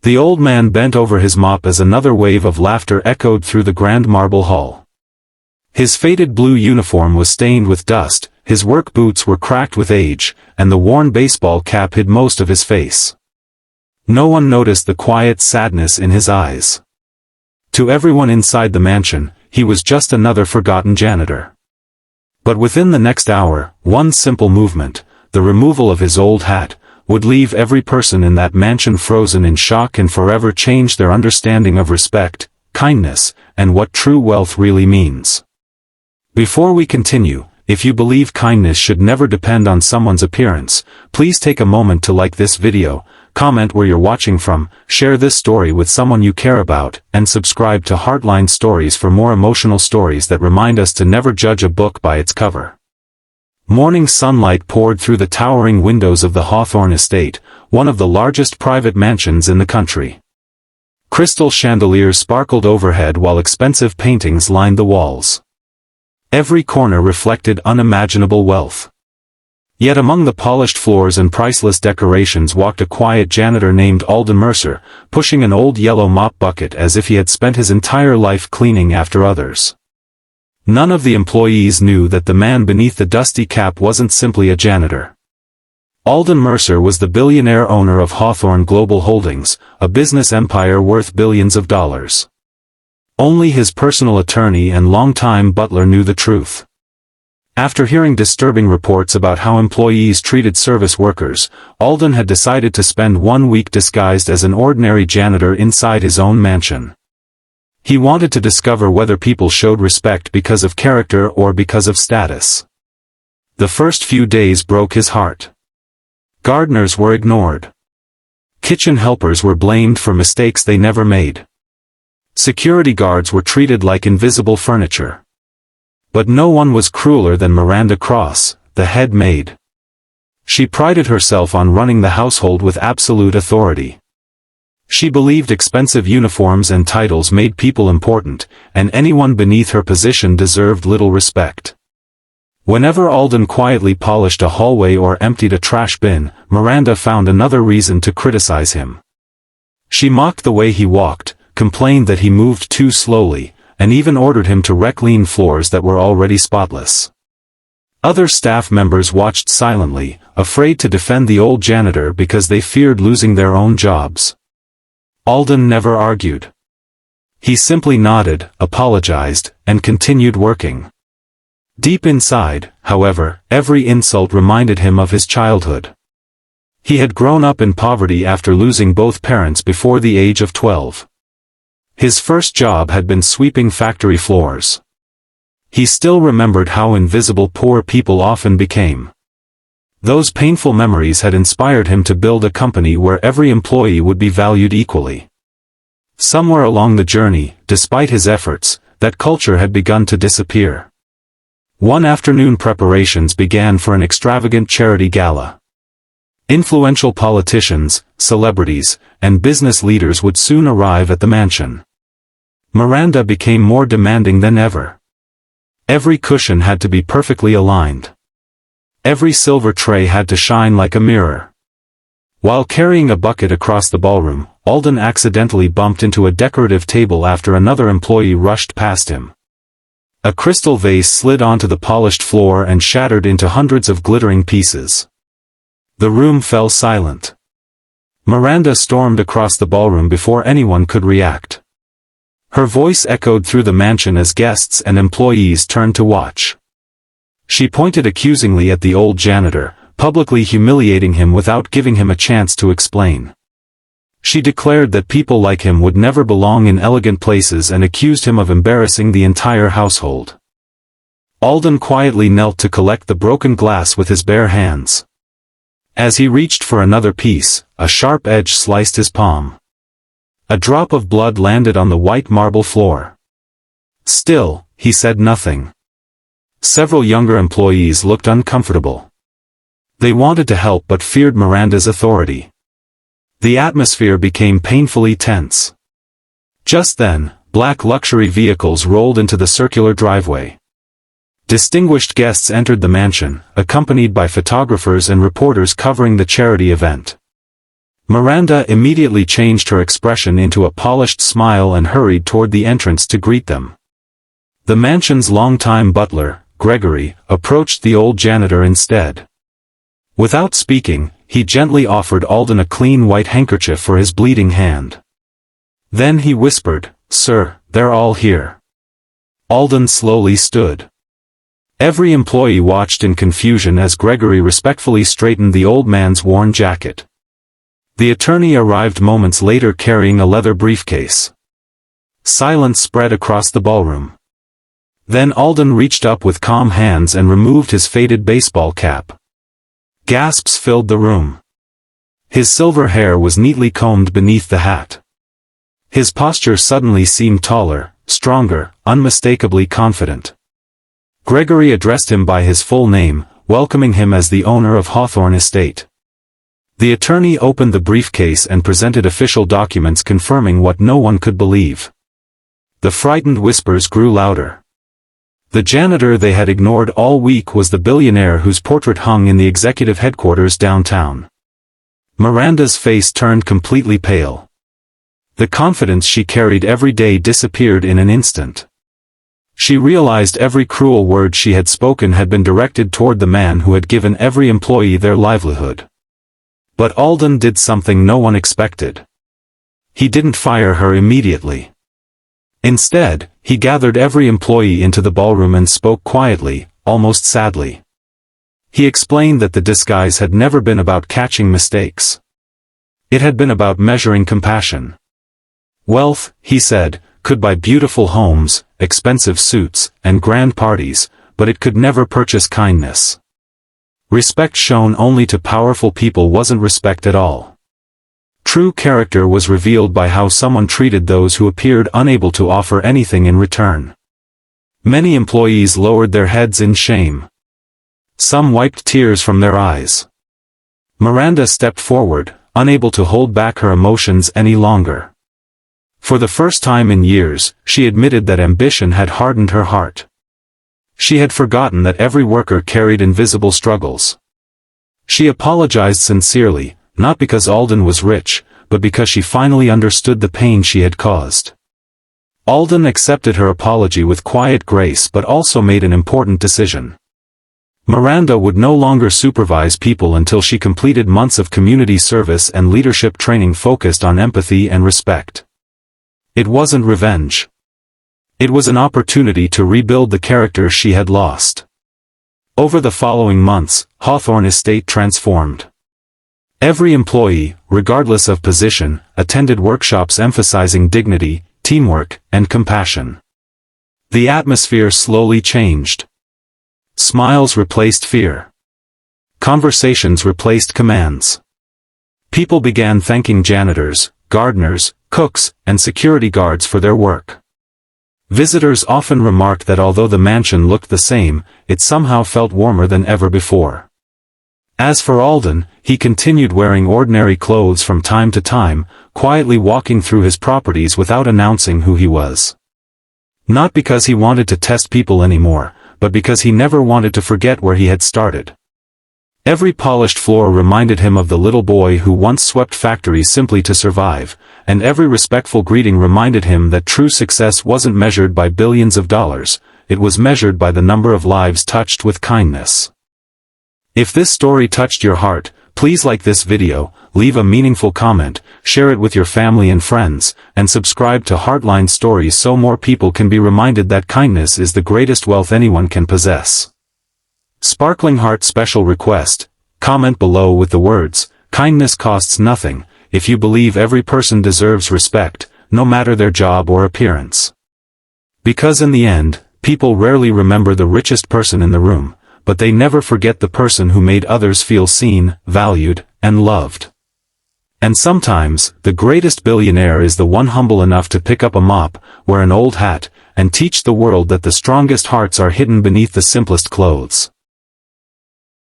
The old man bent over his mop as another wave of laughter echoed through the grand marble hall. His faded blue uniform was stained with dust, his work boots were cracked with age, and the worn baseball cap hid most of his face. No one noticed the quiet sadness in his eyes. To everyone inside the mansion, he was just another forgotten janitor. But within the next hour, one simple movement, the removal of his old hat, would leave every person in that mansion frozen in shock and forever change their understanding of respect, kindness, and what true wealth really means. Before we continue, if you believe kindness should never depend on someone's appearance, please take a moment to like this video, comment where you're watching from, share this story with someone you care about, and subscribe to Heartline Stories for more emotional stories that remind us to never judge a book by its cover. Morning sunlight poured through the towering windows of the Hawthorne estate, one of the largest private mansions in the country. Crystal chandeliers sparkled overhead while expensive paintings lined the walls. Every corner reflected unimaginable wealth. Yet among the polished floors and priceless decorations walked a quiet janitor named Alden Mercer, pushing an old yellow mop bucket as if he had spent his entire life cleaning after others. None of the employees knew that the man beneath the dusty cap wasn't simply a janitor. Alden Mercer was the billionaire owner of Hawthorne Global Holdings, a business empire worth billions of dollars. Only his personal attorney and longtime butler knew the truth. After hearing disturbing reports about how employees treated service workers, Alden had decided to spend 1 week disguised as an ordinary janitor inside his own mansion. He wanted to discover whether people showed respect because of character or because of status. The first few days broke his heart. Gardeners were ignored. Kitchen helpers were blamed for mistakes they never made. Security guards were treated like invisible furniture. But no one was crueler than Miranda Cross, the head maid. She prided herself on running the household with absolute authority. She believed expensive uniforms and titles made people important, and anyone beneath her position deserved little respect. Whenever Alden quietly polished a hallway or emptied a trash bin, Miranda found another reason to criticize him. She mocked the way he walked, complained that he moved too slowly, and even ordered him to clean floors that were already spotless. Other staff members watched silently, afraid to defend the old janitor because they feared losing their own jobs. Alden never argued. He simply nodded, apologized, and continued working. Deep inside, however, every insult reminded him of his childhood. He had grown up in poverty after losing both parents before the age of 12. His first job had been sweeping factory floors. He still remembered how invisible poor people often became. Those painful memories had inspired him to build a company where every employee would be valued equally. Somewhere along the journey, despite his efforts, that culture had begun to disappear. One afternoon preparations began for an extravagant charity gala. Influential politicians, celebrities, and business leaders would soon arrive at the mansion. Miranda became more demanding than ever. Every cushion had to be perfectly aligned. Every silver tray had to shine like a mirror. While carrying a bucket across the ballroom, Alden accidentally bumped into a decorative table after another employee rushed past him. A crystal vase slid onto the polished floor and shattered into hundreds of glittering pieces. The room fell silent. Miranda stormed across the ballroom before anyone could react. Her voice echoed through the mansion as guests and employees turned to watch. She pointed accusingly at the old janitor, publicly humiliating him without giving him a chance to explain. She declared that people like him would never belong in elegant places and accused him of embarrassing the entire household. Alden quietly knelt to collect the broken glass with his bare hands. As he reached for another piece, a sharp edge sliced his palm. A drop of blood landed on the white marble floor. Still, he said nothing. Several younger employees looked uncomfortable. They wanted to help but feared Miranda's authority. The atmosphere became painfully tense. Just then, black luxury vehicles rolled into the circular driveway. Distinguished guests entered the mansion, accompanied by photographers and reporters covering the charity event. Miranda immediately changed her expression into a polished smile and hurried toward the entrance to greet them. The mansion's longtime butler, Gregory, approached the old janitor instead. Without speaking, he gently offered Alden a clean white handkerchief for his bleeding hand. Then he whispered, "Sir, they're all here." Alden slowly stood. Every employee watched in confusion as Gregory respectfully straightened the old man's worn jacket. The attorney arrived moments later carrying a leather briefcase. Silence spread across the ballroom. Then Alden reached up with calm hands and removed his faded baseball cap. Gasps filled the room. His silver hair was neatly combed beneath the hat. His posture suddenly seemed taller, stronger, unmistakably confident. Gregory addressed him by his full name, welcoming him as the owner of Hawthorne Estate. The attorney opened the briefcase and presented official documents confirming what no one could believe. The frightened whispers grew louder. The janitor they had ignored all week was the billionaire whose portrait hung in the executive headquarters downtown. Miranda's face turned completely pale. The confidence she carried every day disappeared in an instant. She realized every cruel word she had spoken had been directed toward the man who had given every employee their livelihood. But Alden did something no one expected. He didn't fire her immediately. Instead, he gathered every employee into the ballroom and spoke quietly, almost sadly. He explained that the disguise had never been about catching mistakes. It had been about measuring compassion. Wealth, he said, could buy beautiful homes, expensive suits, and grand parties, but it could never purchase kindness. Respect shown only to powerful people wasn't respect at all. True character was revealed by how someone treated those who appeared unable to offer anything in return. Many employees lowered their heads in shame. Some wiped tears from their eyes. Miranda stepped forward, unable to hold back her emotions any longer. For the first time in years, she admitted that ambition had hardened her heart. She had forgotten that every worker carried invisible struggles. She apologized sincerely, not because Alden was rich, but because she finally understood the pain she had caused. Alden accepted her apology with quiet grace but also made an important decision. Miranda would no longer supervise people until she completed months of community service and leadership training focused on empathy and respect. It wasn't revenge. It was an opportunity to rebuild the character she had lost. Over the following months, Hawthorne Estate transformed. Every employee, regardless of position, attended workshops emphasizing dignity, teamwork, and compassion. The atmosphere slowly changed. Smiles replaced fear. Conversations replaced commands. People began thanking janitors, gardeners, cooks, and security guards for their work. Visitors often remarked that although the mansion looked the same, it somehow felt warmer than ever before. As for Alden, he continued wearing ordinary clothes from time to time, quietly walking through his properties without announcing who he was. Not because he wanted to test people anymore, but because he never wanted to forget where he had started. Every polished floor reminded him of the little boy who once swept factories simply to survive, and every respectful greeting reminded him that true success wasn't measured by billions of dollars, it was measured by the number of lives touched with kindness. If this story touched your heart, please like this video, leave a meaningful comment, share it with your family and friends, and subscribe to Heartline Stories so more people can be reminded that kindness is the greatest wealth anyone can possess. Sparkling Heart special request, comment below with the words, "Kindness costs nothing," if you believe every person deserves respect, no matter their job or appearance. Because in the end, people rarely remember the richest person in the room, but they never forget the person who made others feel seen, valued, and loved. And sometimes, the greatest billionaire is the one humble enough to pick up a mop, wear an old hat, and teach the world that the strongest hearts are hidden beneath the simplest clothes.